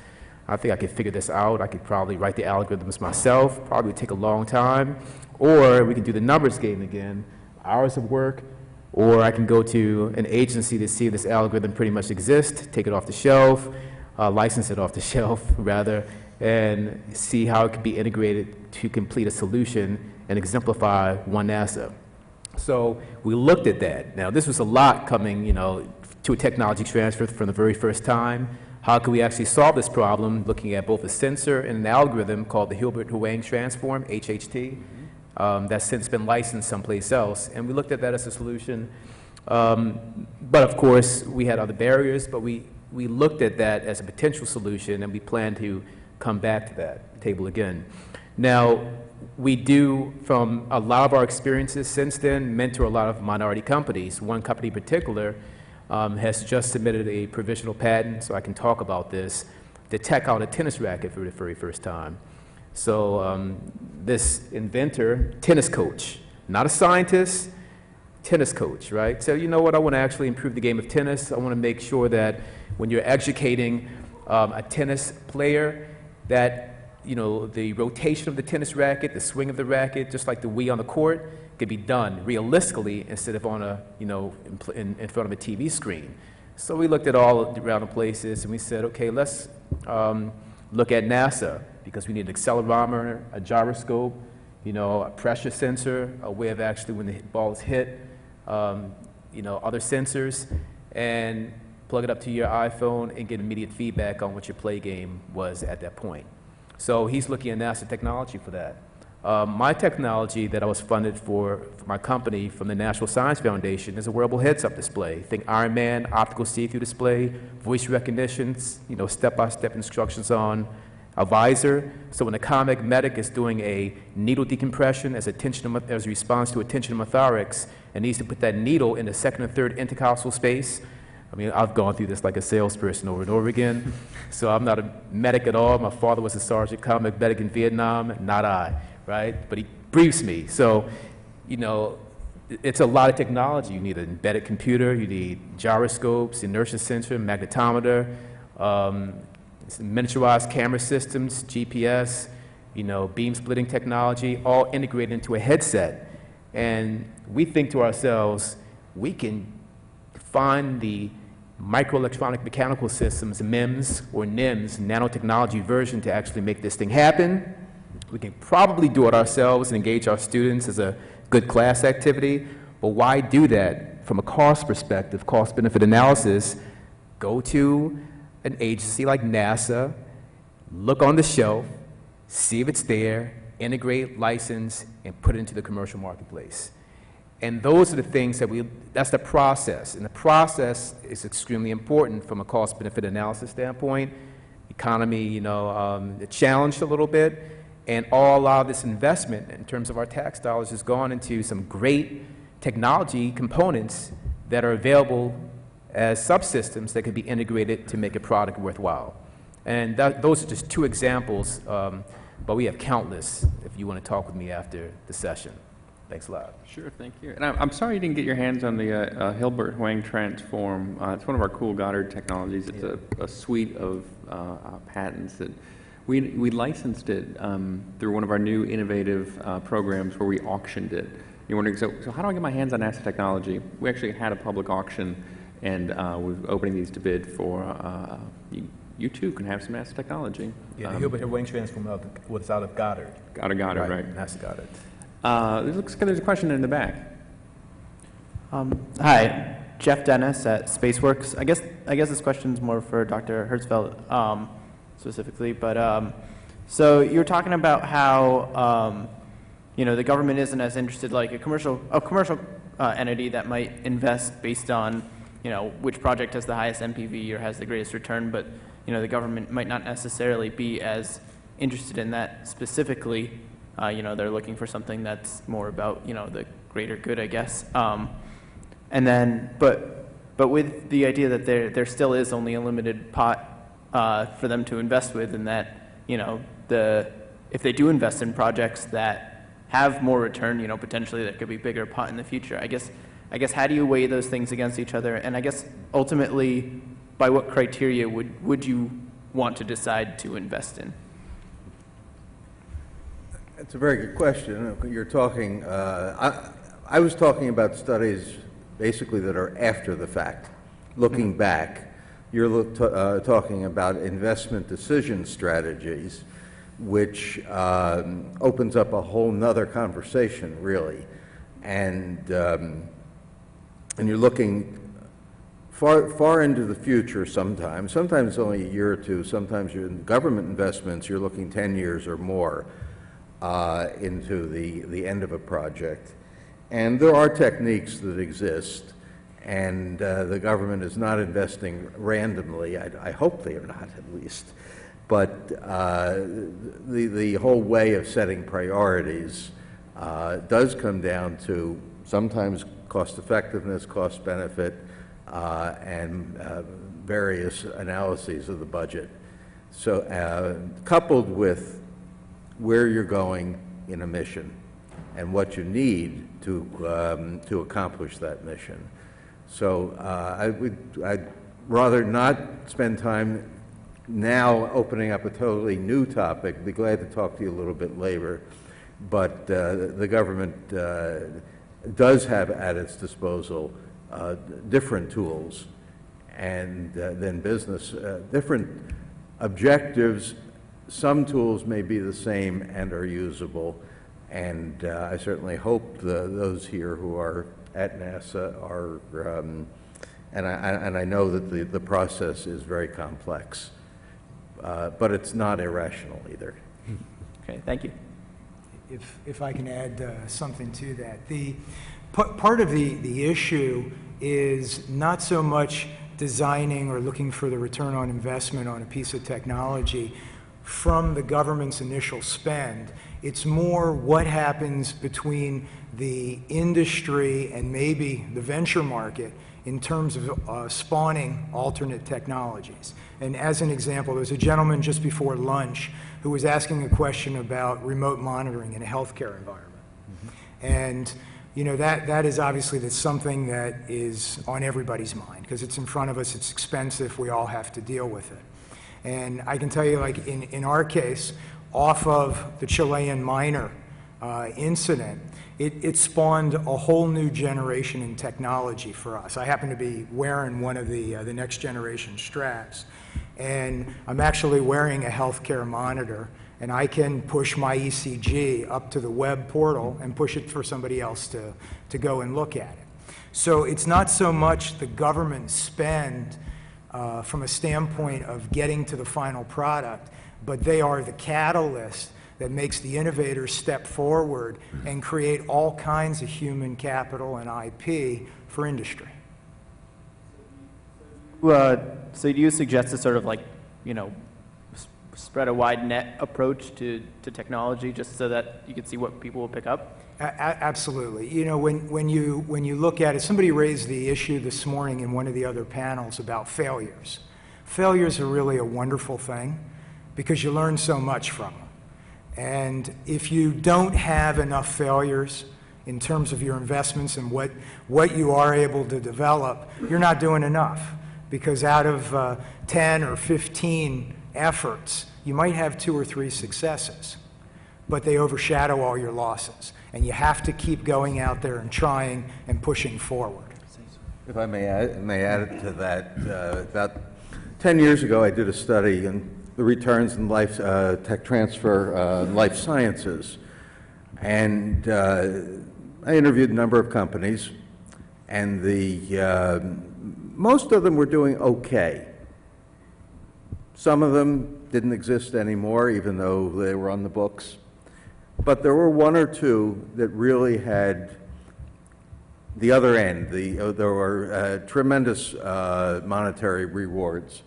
I think I could figure this out. I could probably write the algorithms myself, probably take a long time, or we can do the numbers game again, hours of work, or I can go to an agency to see if this algorithm pretty much exists, take it off the shelf, license it off the shelf, rather, and see how it can be integrated to complete a solution and exemplify One NASA. So we looked at that. Now, this was a lot coming, to a technology transfer from the very first time. How can we actually solve this problem, looking at both a sensor and an algorithm called the Hilbert-Huang transform, HHT, that's since been licensed someplace else. And we looked at that as a solution. But of course, we had other barriers, but we looked at that as a potential solution, and we plan to come back to that table again. Now, we do, from a lot of our experiences since then, mentor a lot of minority companies. One company in particular has just submitted a provisional patent, so I can talk about this, to tech out a tennis racket for the very first time. So this inventor, tennis coach, not a scientist, tennis coach, right? So you know what, I want to actually improve the game of tennis. I want to make sure that when you're educating a tennis player, that the rotation of the tennis racket, the swing of the racket, just like the Wii on the court, could be done realistically instead of on a, in front of a TV screen. So we looked at all around the places, and we said, okay, let's look at NASA, because we need an accelerometer, a gyroscope, a pressure sensor, a way of actually, when the ball is hit, other sensors, and plug it up to your iPhone and get immediate feedback on what your play game was at that point. So he's looking at NASA technology for that. My technology that I was funded for my company from the National Science Foundation is a wearable heads-up display. Think Iron Man, optical see-through display, voice recognition, step-by-step instructions on a visor. So when a comic medic is doing a needle decompression as a response to a tension pneumothorax and needs to put that needle in the second or third intercostal space, mean, I've gone through this like a salesperson over and over again. So I'm not a medic at all. My father was a sergeant combat medic in Vietnam, not I, right? But he briefs me. So, you know, it's a lot of technology. You need an embedded computer, you need gyroscopes, inertia sensor, magnetometer, miniaturized camera systems, GPS, you know, beam splitting technology, all integrated into a headset. And we think to ourselves, we can find the microelectronic mechanical systems, MEMS or NIMS, nanotechnology version to actually make this thing happen. We can probably do it ourselves and engage our students as a good class activity, but why do that from a cost perspective, cost-benefit analysis? Go to an agency like NASA, look on the shelf, see if it's there, integrate, license, and put it into the commercial marketplace. And those are the things that that's the process. And the process is extremely important from a cost-benefit analysis standpoint. Economy, you know, challenged a little bit. And a lot of this investment in terms of our tax dollars has gone into some great technology components that are available as subsystems that can be integrated to make a product worthwhile. And those are just two examples, but we have countless if you want to talk with me after the session. Thanks a lot. Sure, thank you. And I'm sorry you didn't get your hands on the Hilbert Huang Transform. It's one of our cool Goddard technologies. It's a suite of patents that we licensed it through one of our new innovative programs where we auctioned it. You're wondering, so how do I get my hands on NASA technology? We actually had a public auction, and we're opening these to bid for, you too can have some NASA technology. Yeah, the Hilbert Huang Transform was out of Goddard. Out of Goddard, right. NASA Goddard. It looks like there's a question in the back. Hi, Jeff Dennis at SpaceWorks. I guess this question's more for Dr. Hertzfeld specifically, but so you were talking about how you know, the government isn't as interested like a commercial entity that might invest based on, you know, which project has the highest NPV or has the greatest return, but you know, the government might not necessarily be as interested in that specifically. You know, they're looking for something that's more about, you know, the greater good, I guess. And then, but with the idea that there still is only a limited pot for them to invest with, and that, you know, if they do invest in projects that have more return, you know, potentially there could be bigger pot in the future. I guess how do you weigh those things against each other? And I guess ultimately, by what criteria would you want to decide to invest in? It's a very good question. You're talking, I was talking about studies basically that are after the fact, looking back. You're talking about investment decision strategies, which opens up a whole nother conversation, really. And you're looking far into the future sometimes only a year or two, sometimes you're in government investments, you're looking 10 years or more into the end of a project. And there are techniques that exist, and the government is not investing randomly. I hope they are not, at least. But the whole way of setting priorities does come down to sometimes cost effectiveness, cost benefit, and various analyses of the budget. So coupled with where you're going in a mission and what you need to accomplish that mission. So I'd rather not spend time now opening up a totally new topic. Be glad to talk to you a little bit later. But the government does have at its disposal different tools and than business, different objectives. Some tools may be the same and are usable, and I certainly hope those here who are at NASA are, and I know that the process is very complex, but it's not irrational either. Okay, thank you. If I can add something to that. Part of the issue is not so much designing or looking for the return on investment on a piece of technology from the government's initial spend. It's more what happens between the industry and maybe the venture market in terms of spawning alternate technologies. And as an example, there was a gentleman just before lunch who was asking a question about remote monitoring in a healthcare environment. And you know, that is obviously that's something that is on everybody's mind because it's in front of us, it's expensive, we all have to deal with it. And I can tell you, like in our case, off of the Chilean miner incident, it spawned a whole new generation in technology for us. I happen to be wearing one of the next generation straps, and I'm actually wearing a healthcare monitor, and I can push my ECG up to the web portal and push it for somebody else to go and look at it. So it's not so much the government spend from a standpoint of getting to the final product, but they are the catalyst that makes the innovators step forward and create all kinds of human capital and IP for industry. So do you suggest a sort of like, you know, spread a wide net approach to technology just so that you can see what people will pick up? Absolutely. You know, when you look at it, somebody raised the issue this morning in one of the other panels about failures. Failures are really a wonderful thing because you learn so much from them. And if you don't have enough failures in terms of your investments and what you are able to develop, you're not doing enough. Because out of 10 or 15 efforts, you might have 2 or 3 successes, but they overshadow all your losses. And you have to keep going out there and trying and pushing forward. If I may add to that, about 10 years ago, I did a study in the returns in tech transfer, life sciences. And I interviewed a number of companies, and most of them were doing okay. Some of them didn't exist anymore, even though they were on the books. But there were 1 or 2 that really had the other end. There were tremendous monetary rewards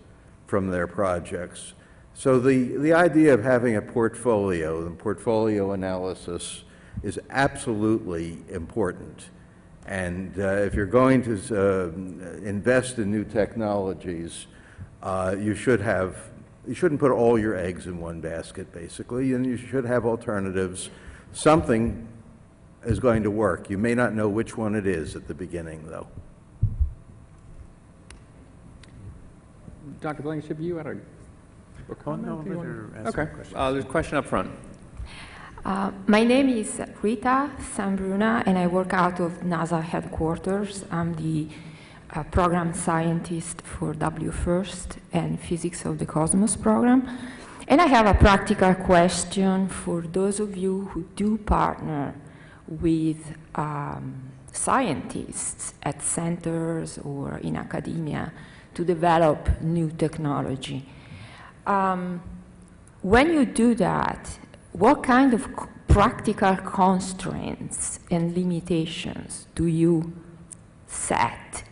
from their projects. So the idea of having a portfolio and portfolio analysis is absolutely important. And if you're going to invest in new technologies, you shouldn't put all your eggs in one basket, basically, and you should have alternatives. Something is going to work. You may not know which one it is at the beginning, though. Dr. Blankenship, you had a comment? Okay. There's a question up front. My name is Rita Sambruna, and I work out of NASA headquarters. I'm the program scientist for WFIRST and Physics of the Cosmos program. And I have a practical question for those of you who do partner with scientists at centers or in academia to develop new technology. When you do that, what kind of practical constraints and limitations do you set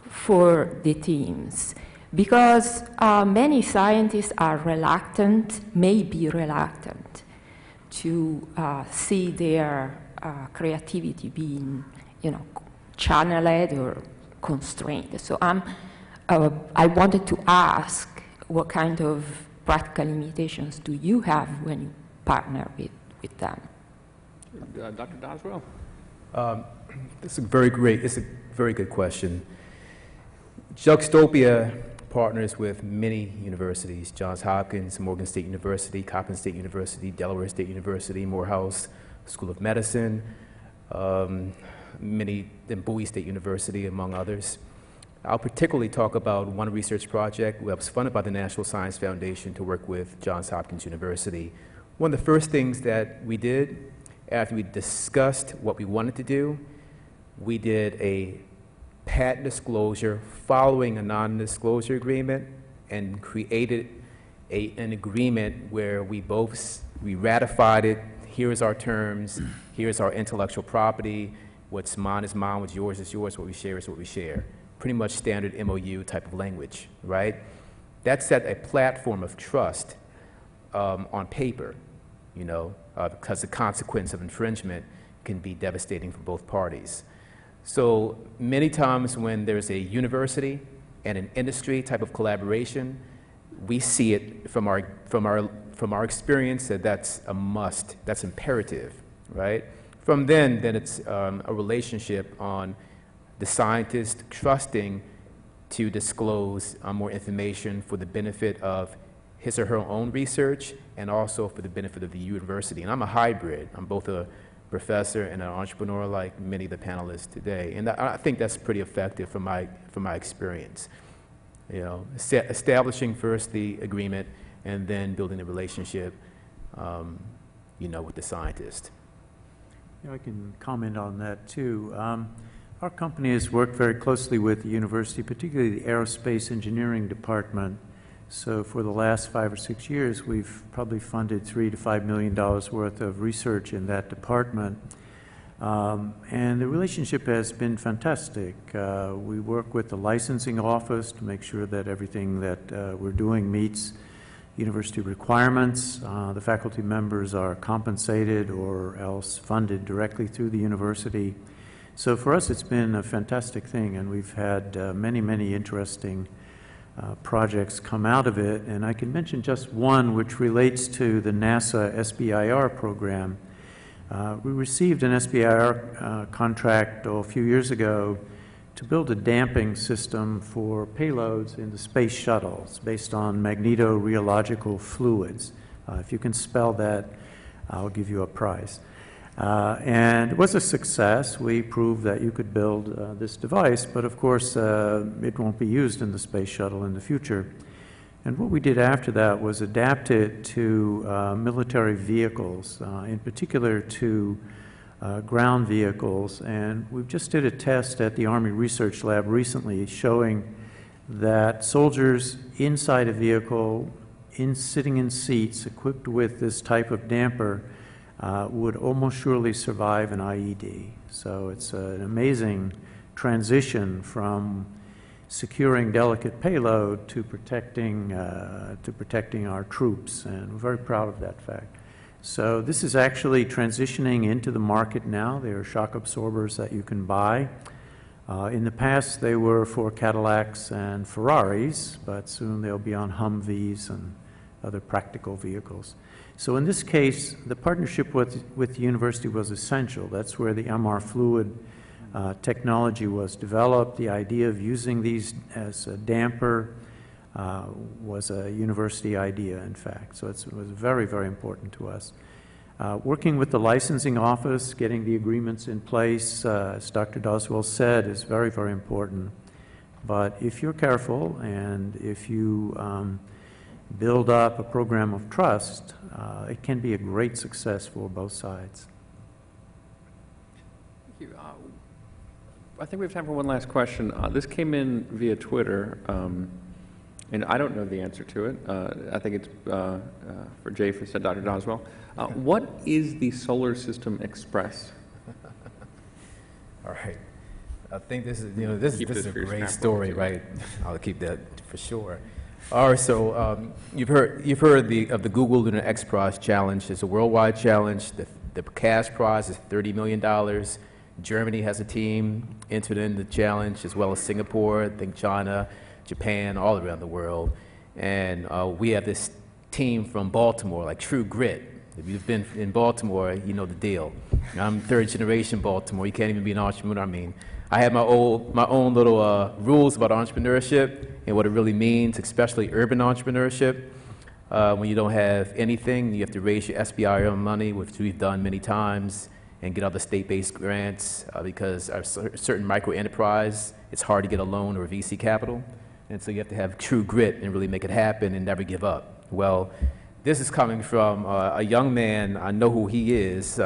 for the teams? Because many scientists are reluctant, may be reluctant, to see their creativity being, channeled or constrained. So I wanted to ask, what kind of practical limitations do you have when you partner with them? Dr. Doswell? It's a very good question. Juxtopia partners with many universities: Johns Hopkins, Morgan State University, Coppin State University, Delaware State University, Morehouse School of Medicine, and Bowie State University, among others. I'll particularly talk about one research project that was funded by the National Science Foundation to work with Johns Hopkins University. One of the first things that we did after we discussed what we wanted to do, we did a patent disclosure following a non-disclosure agreement and created an agreement where we ratified it. Here's our terms, here's our intellectual property, what's mine is mine, what's yours is yours, what we share is what we share. Pretty much standard MOU type of language, right? That set a platform of trust on paper, because the consequence of infringement can be devastating for both parties. So many times when there's a university and an industry type of collaboration, we see it from our experience that that's a must, that's imperative, right? From then it's a relationship on the scientist trusting to disclose more information for the benefit of his or her own research and also for the benefit of the university. And I'm a hybrid. I'm both a professor and an entrepreneur like many of the panelists today. And I think that's pretty effective from my experience. You know, establishing first the agreement and then building the relationship, you know, with the scientist. Yeah, I can comment on that too. Our company has worked very closely with the university, particularly the aerospace engineering department. So for the last 5 or 6 years, we've probably funded $3 to $5 million worth of research in that department. And the relationship has been fantastic. We work with the licensing office to make sure that everything that we're doing meets university requirements. The faculty members are compensated or else funded directly through the university. So for us, it's been a fantastic thing, and we've had many interesting projects come out of it. And I can mention just one which relates to the NASA SBIR program. We received an SBIR contract a few years ago to build a damping system for payloads in the space shuttles based on magnetoreological fluids. If you can spell that, I'll give you a prize. And it was a success. We proved that you could build this device, but of course it won't be used in the space shuttle in the future. And what we did after that was adapt it to military vehicles, in particular to ground vehicles. And we just did a test at the Army Research Lab recently showing that soldiers inside a vehicle, sitting in seats equipped with this type of damper, would almost surely survive an IED. So it's an amazing transition from securing delicate payload to protecting our troops, and we're very proud of that fact. So this is actually transitioning into the market now. There are shock absorbers that you can buy. In the past, they were for Cadillacs and Ferraris, but soon they'll be on Humvees and other practical vehicles. So in this case, the partnership with the university was essential. That's where the MR fluid technology was developed. The idea of using these as a damper was a university idea, in fact. So it was very important to us. Working with the licensing office, getting the agreements in place, as Dr. Doswell said, is very important. But if you're careful and if you build up a program of trust, it can be a great success for both sides. Thank you. I think we have time for one last question. This came in via Twitter, and I don't know the answer to it. I think it's for Jay, for said Dr. Doswell. What is the Solar System Express? All right. I think this is, this is a great story, right? I'll keep that for sure. All right, so you've heard of the Google Lunar X Prize Challenge. It's a worldwide challenge. The cash prize is $30 million. Germany has a team entered in the challenge, as well as Singapore, I think China, Japan, all around the world. And we have this team from Baltimore, like True Grit. If you've been in Baltimore, you know the deal. I'm third generation Baltimore. You can't even be an entrepreneur. I mean, I have my own little rules about entrepreneurship and what it really means, especially urban entrepreneurship. When you don't have anything, you have to raise your SBIR money, which we've done many times, and get other state-based grants because our certain micro enterprise, it's hard to get a loan or a VC capital. And so you have to have true grit and really make it happen and never give up. Well, this is coming from a young man, I know who he is,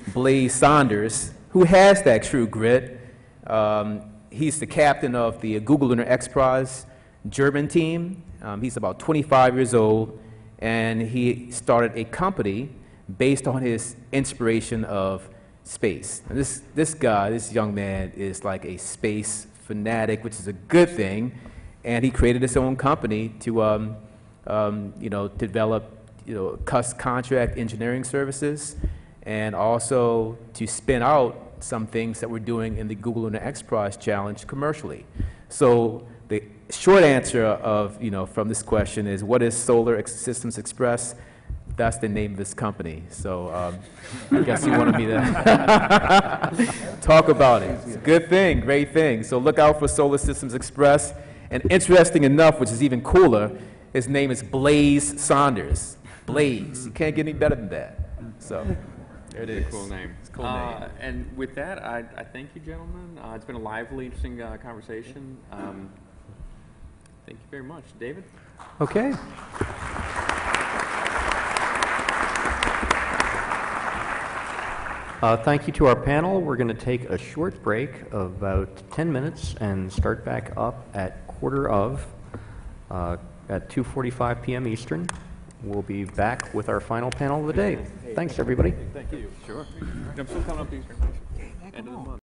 Blaze Saunders, who has that true grit. He's the captain of the Google Lunar X Prize German team. He's about 25 years old, and he started a company based on his inspiration of space. And this young man is like a space fanatic, which is a good thing, and he created his own company to develop contract engineering services, and also to spin out some things that we're doing in the Google Lunar X Prize Challenge commercially. So the short answer of, from this question is, what is Solar Systems Express? That's the name of this company. So I guess you wanted me to talk about it. It's a good thing, great thing. So look out for Solar Systems Express. And interesting enough, which is even cooler, his name is Blaze Saunders. Blaze. You can't get any better than that. So there it is. Cool name. It's a cool name. And with that, I thank you, gentlemen. It's been a lively, interesting conversation. Thank you very much. David? Okay. Thank you to our panel. We're going to take a short break of about 10 minutes and start back up at at 2:45 p.m. Eastern. We'll be back with our final panel of the day. Thanks, everybody. Thank you. Sure. I'm still coming up Eastern. End of the month.